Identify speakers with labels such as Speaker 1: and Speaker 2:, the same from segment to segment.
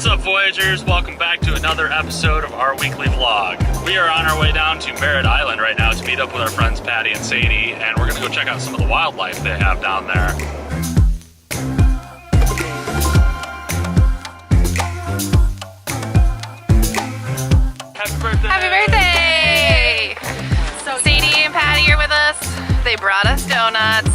Speaker 1: What's up, Voyagers? Welcome back to another episode of our weekly vlog. We are on our way down to Merritt Island right now to meet up with our friends Patty and Sadie, and we're gonna go check out some of the wildlife they have down there. Happy birthday!
Speaker 2: Happy birthday! So Sadie and Patty are with us. They brought us donuts.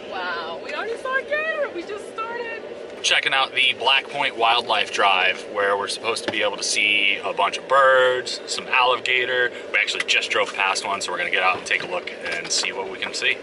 Speaker 3: Wow, we already saw a gator. We just started.
Speaker 1: Checking out the Black Point Wildlife Drive, where we're supposed to be able to see a bunch of birds, some alligator. We actually just drove past one, so we're gonna get out and take a look and see what we can see.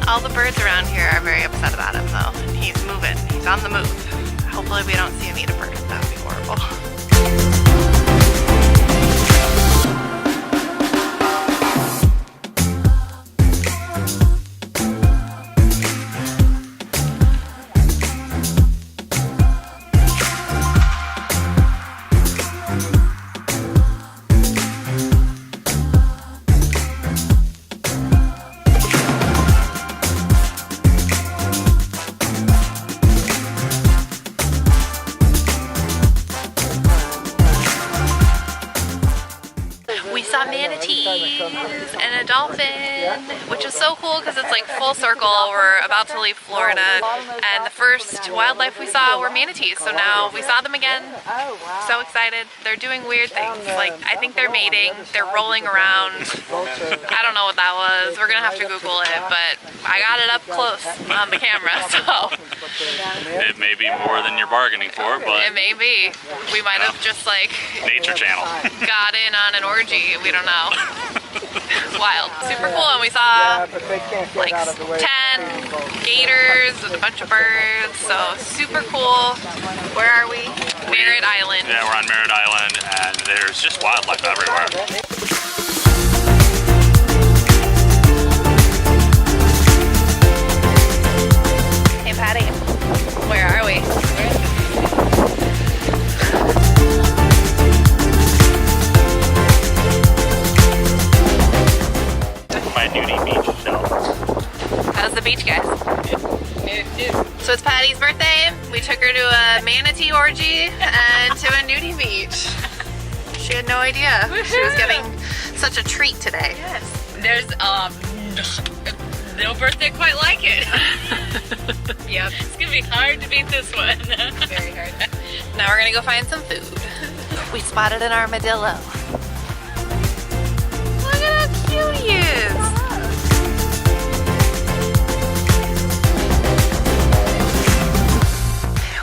Speaker 2: All the birds around here are very upset about him though. He's moving. He's on the move. Hopefully we don't see him eat a bird. That would be horrible. Manatees and a dolphin, which is so cool because it's like full circle. We're about to leave Florida, and the first wildlife we saw were manatees, so now we saw them again. So excited. They're doing weird things, like I think they're mating, they're rolling around. I don't know what that was. We're gonna have to Google it, but I got it up close on the camera, so
Speaker 1: it may be more than you're bargaining for, but
Speaker 2: it may be. We might have just like
Speaker 1: Nature Channel
Speaker 2: got in on an orgy. We don't know. Wild. Super cool, and we saw like 10 gators and a bunch of birds, so super cool. Where are we? Merritt Island.
Speaker 1: Yeah, we're on Merritt Island, and there's just wildlife everywhere.
Speaker 2: Hey Patty, where are we?
Speaker 1: My Nude beach shelf.
Speaker 2: How's the beach, guys? So it's Patty's birthday. We took her to a Manatee Orgy and to a Nude beach. She had no idea she was getting such a treat today.
Speaker 3: Yes. There's no birthday quite like it. Yep. It's gonna be hard to beat this one. Very hard.
Speaker 2: Now we're gonna go find some food. We spotted an armadillo. Look at how cute he is.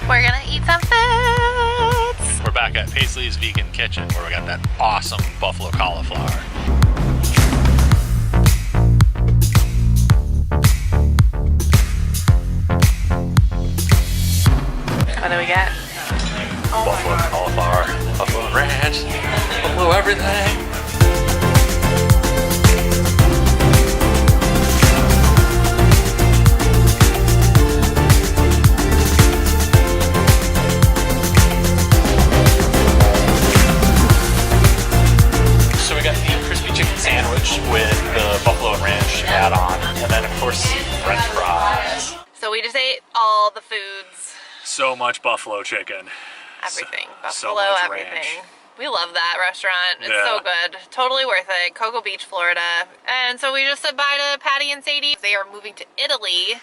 Speaker 2: We're gonna eat some foods.
Speaker 1: We're back at Paisley's Vegan Kitchen, where we got that awesome buffalo cauliflower.
Speaker 2: What do we got?
Speaker 1: Buffalo cauliflower, buffalo ranch, buffalo everything. So we got the crispy chicken sandwich with the buffalo ranch add-on, and then of course French fries.
Speaker 2: So we just ate all the foods.
Speaker 1: So much buffalo chicken.
Speaker 2: Everything.
Speaker 1: So
Speaker 2: Buffalo,
Speaker 1: much
Speaker 2: everything.
Speaker 1: ranch.
Speaker 2: We love that restaurant. It's so good. Totally worth it. Cocoa Beach, Florida. And so we just said bye to Patty and Sadie. They are moving to Italy.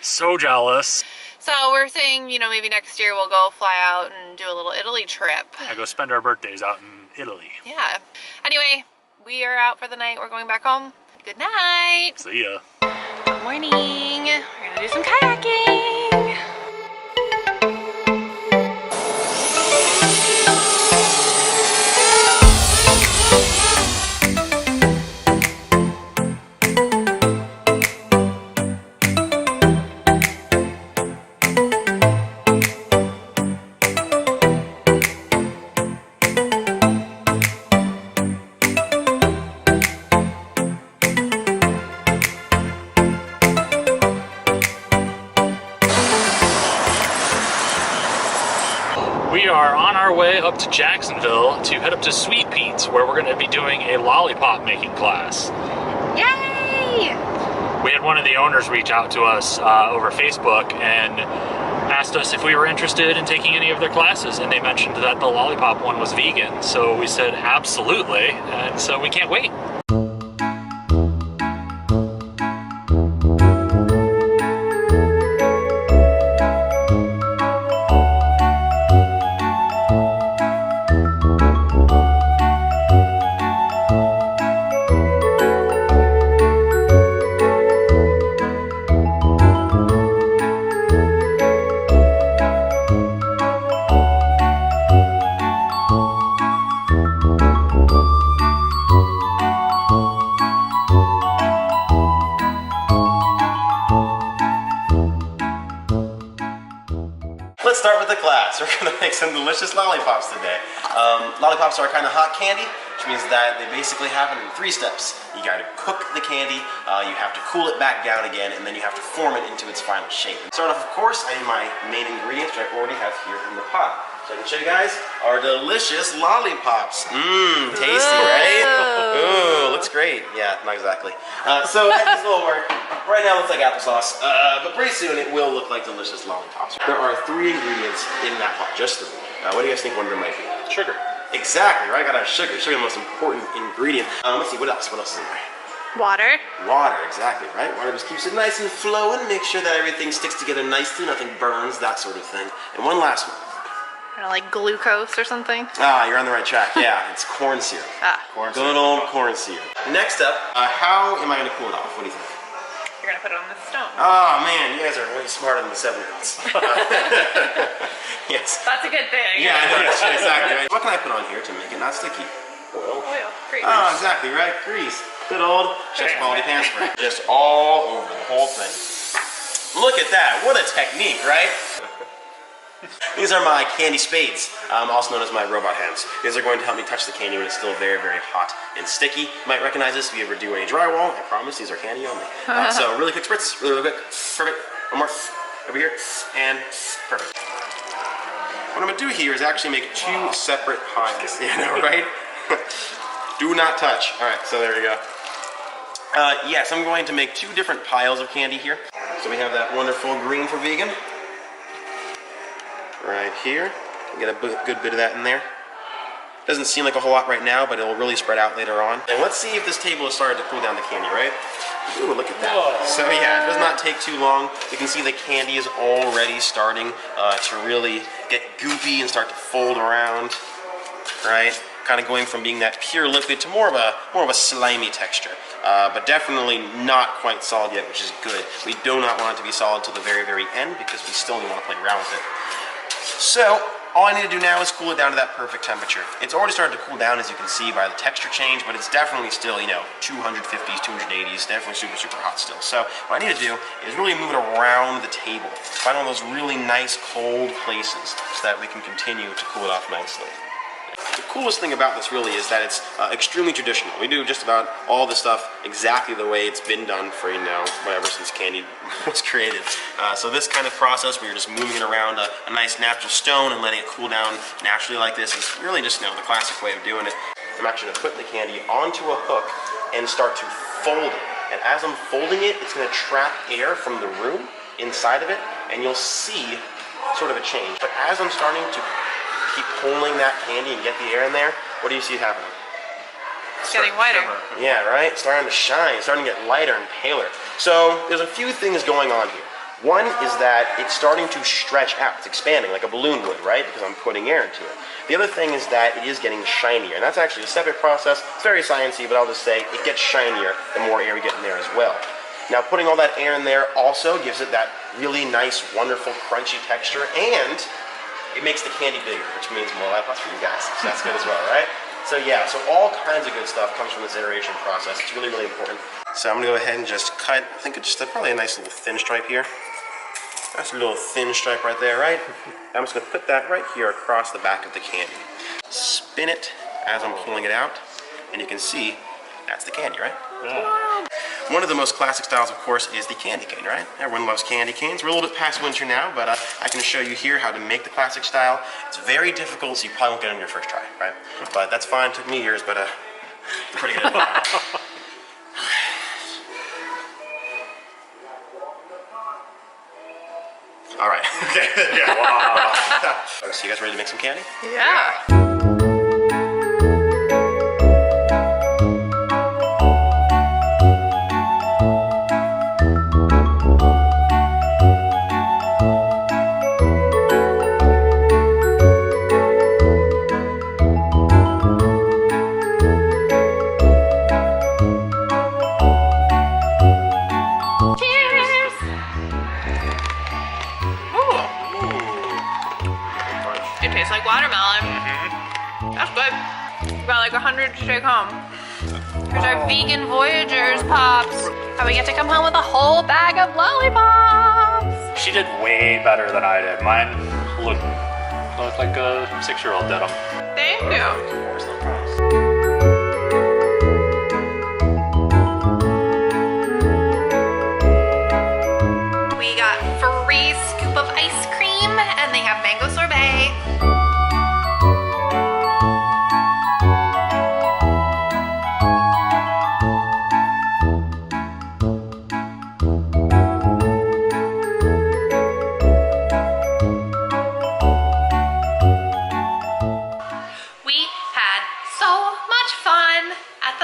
Speaker 1: So jealous.
Speaker 2: So we're saying, you know, maybe next year we'll go fly out and do a little Italy trip.
Speaker 1: I go spend our birthdays out in Italy.
Speaker 2: Yeah. Anyway, we are out for the night. We're going back home. Good night.
Speaker 1: See ya.
Speaker 2: Good morning. We're gonna do some kayaking.
Speaker 1: are on our way up to Jacksonville to head up to Sweet Pete's, where we're going to be doing a lollipop making class.
Speaker 2: Yay!
Speaker 1: We had one of the owners reach out to us over Facebook and asked us if we were interested in taking any of their classes, and they mentioned that the lollipop one was vegan, so we said absolutely, and so we can't wait.
Speaker 4: Let's start with the class. We're going to make some delicious lollipops today. Lollipops are kind of hot candy, which means that they basically happen in 3 steps. You got to cook the candy, you have to cool it back down again, and then you have to form it into its final shape. To start off, of course, I need my main ingredients, which I already have here in the pot. So I can show you guys our delicious lollipops. Mmm, tasty, right? Ooh, looks great. Yeah, not exactly. So this will work. Right now it looks like applesauce, but pretty soon it will look like delicious lollipops. There are 3 ingredients in that pot, just 3. What do you guys think one of them might be?
Speaker 1: Sugar.
Speaker 4: Exactly, right? Gotta have sugar. Sugar is the most important ingredient. Let's see, what else? What else is in there?
Speaker 2: Water.
Speaker 4: Water, exactly, right? Water just keeps it nice and flowing, make sure that everything sticks together nicely, nothing burns, that sort of thing. And one last one.
Speaker 2: Like glucose or something.
Speaker 4: Ah, you're on the right track. Yeah, it's corn syrup. Good old corn syrup. Next up, how am I going to cool it off? What do you think?
Speaker 2: You're gonna put it on the stone.
Speaker 4: Oh man, you guys are way smarter than the 7-year-olds. Yes.
Speaker 2: That's a good thing.
Speaker 4: Yeah, I know, exactly. Right. What can I put on here to make it not sticky? Oil.
Speaker 2: Oil. Grease.
Speaker 4: Oh, exactly, right? Grease. Good old chef's quality pan spray. Just all over the whole thing. Look at that. What a technique, right? These are my candy spades, also known as my robot hands. These are going to help me touch the candy when it's still very, very hot and sticky. You might recognize this if you ever do any drywall. I promise these are candy only. So really quick spritz, really quick. Perfect. One more. Over here. And perfect. What I'm going to do here is actually make 2 separate piles. You know, right? Do not touch. All right, so there we go. Yes, I'm going to make 2 different piles of candy here. So we have that wonderful green for vegan. Right here. Get a good bit of that in there. Doesn't seem like a whole lot right now, but it'll really spread out later on. And let's see if this table has started to cool down the candy, right? Ooh, look at that. Whoa. So yeah, it does not take too long. You can see the candy is already starting to really get goopy and start to fold around, right? Kind of going from being that pure liquid to more of a slimy texture. But definitely not quite solid yet, which is good. We do not want it to be solid till the very, very end because we still want to play around with it. So, all I need to do now is cool it down to that perfect temperature. It's already started to cool down, as you can see by the texture change, but it's definitely still, 250s, 280s, definitely super, super hot still. So, what I need to do is really move it around the table. Find one of those really nice cold places so that we can continue to cool it off nicely. The coolest thing about this really is that it's extremely traditional. We do just about all the stuff exactly the way it's been done for, whatever, since candy was created. So this kind of process where you're just moving it around a nice natural stone and letting it cool down naturally like this is really just, the classic way of doing it. I'm actually going to put the candy onto a hook and start to fold it. And as I'm folding it, it's going to trap air from the room inside of it, and you'll see sort of a change. But as I'm starting to keep pulling that candy and get the air in there, what do you see happening?
Speaker 2: It's getting whiter.
Speaker 4: Yeah, right? Starting to shine, starting to get lighter and paler. So there's a few things going on here. One is that it's starting to stretch out. It's expanding like a balloon would, right? Because I'm putting air into it. The other thing is that it is getting shinier, and that's actually a separate process. It's very sciencey, but I'll just say it gets shinier the more air we get in there as well. Now, putting all that air in there also gives it that really nice, wonderful, crunchy texture, and it makes the candy bigger, which means more lollipop for you guys. So that's good as well, right? So yeah, so all kinds of good stuff comes from this iteration process. It's really, really important. So I'm gonna go ahead and just cut, I think it's just probably a nice little thin stripe here. That's a little thin stripe right there, right? I'm just gonna put that right here across the back of the candy. Spin it as I'm pulling it out, and you can see that's the candy, right? Yeah. One of the most classic styles, of course, is the candy cane, right? Everyone loves candy canes. We're a little bit past winter now, but I can show you here how to make the classic style. It's very difficult, so you probably won't get it on your first try, right? But that's fine. Took me years, but pretty good. All right. Okay. Yeah. Wow. So you guys ready to make some candy?
Speaker 2: Yeah. It tastes like watermelon. That's good. About like 100 to take home. Here's our vegan Voyagers pops. And we get to come home with a whole bag of lollipops.
Speaker 1: She did way better than I did. Mine looked like a 6-year-old did them.
Speaker 2: Thank you. We got free scoop of ice cream and they have mango sorbet.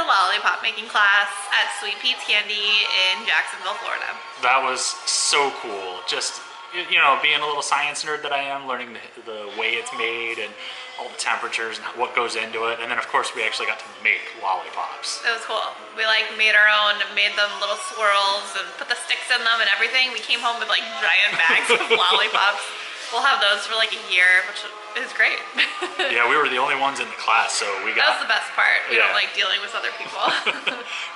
Speaker 2: Lollipop making class at Sweet Peet's Candy in Jacksonville, Florida.
Speaker 1: That was so cool. Just, you know, being a little science nerd that I am, learning the way it's made and all the temperatures and what goes into it. And then of course we actually got to make lollipops.
Speaker 2: It was cool. We like made our own, made them little swirls and put the sticks in them and everything. We came home with like giant bags of lollipops. We'll have those for like a year, which is great.
Speaker 1: Yeah, we were the only ones in the class, so we got...
Speaker 2: That was the best part. We don't like dealing with other people.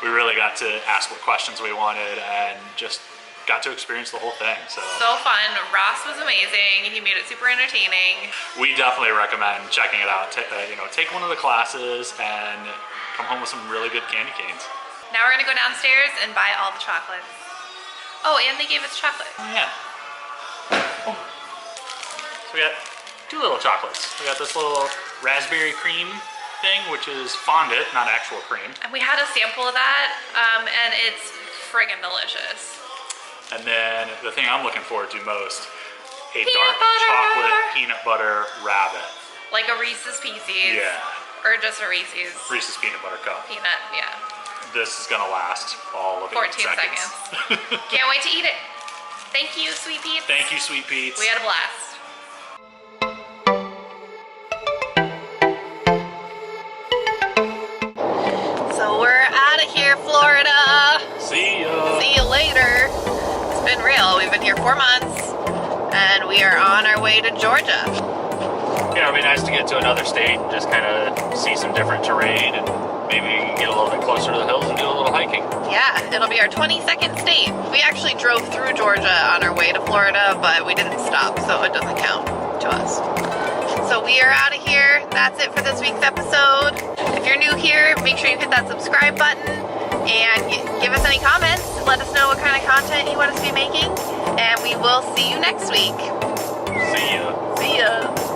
Speaker 1: We really got to ask what questions we wanted and just got to experience the whole thing. So
Speaker 2: fun. Ross was amazing. He made it super entertaining.
Speaker 1: We definitely recommend checking it out. You know, take one of the classes and come home with some really good candy canes.
Speaker 2: Now we're gonna go downstairs and buy all the chocolates. Oh, and they gave us chocolate.
Speaker 1: Oh, yeah. Oh. So we got 2 little chocolates. We got this little raspberry cream thing, which is fondant, not actual cream.
Speaker 2: And we had a sample of that, and it's friggin' delicious.
Speaker 1: And then the thing I'm looking forward to most, a
Speaker 2: Peanut
Speaker 1: dark
Speaker 2: butter.
Speaker 1: chocolate peanut butter rabbit.
Speaker 2: Like a Reese's Pieces.
Speaker 1: Yeah.
Speaker 2: Or just a Reese's.
Speaker 1: Reese's peanut butter cup.
Speaker 2: Peanut, yeah.
Speaker 1: This is gonna last all of
Speaker 2: 14
Speaker 1: 8 seconds.
Speaker 2: Can't wait to eat it. Thank you, Sweet Peets.
Speaker 1: Thank you, Sweet Peets.
Speaker 2: We had a blast. So we're out of here, Florida.
Speaker 1: See ya.
Speaker 2: See you later. It's been real. We've been here 4 months and we are on our way to Georgia.
Speaker 1: Yeah, it'd be nice to get to another state and just kind of see some different terrain and maybe get a little bit closer to the hills and do a little hiking.
Speaker 2: Yeah, it'll be our 22nd state. We actually drove through Georgia on our way to Florida, but we didn't stop, so it doesn't count to us. So we are out of here. That's it for this week's episode. If you're new here, make sure you hit that subscribe button and give us any comments. Let us know what kind of content you want us to be making, and we will see you next week.
Speaker 1: See ya.
Speaker 2: See ya.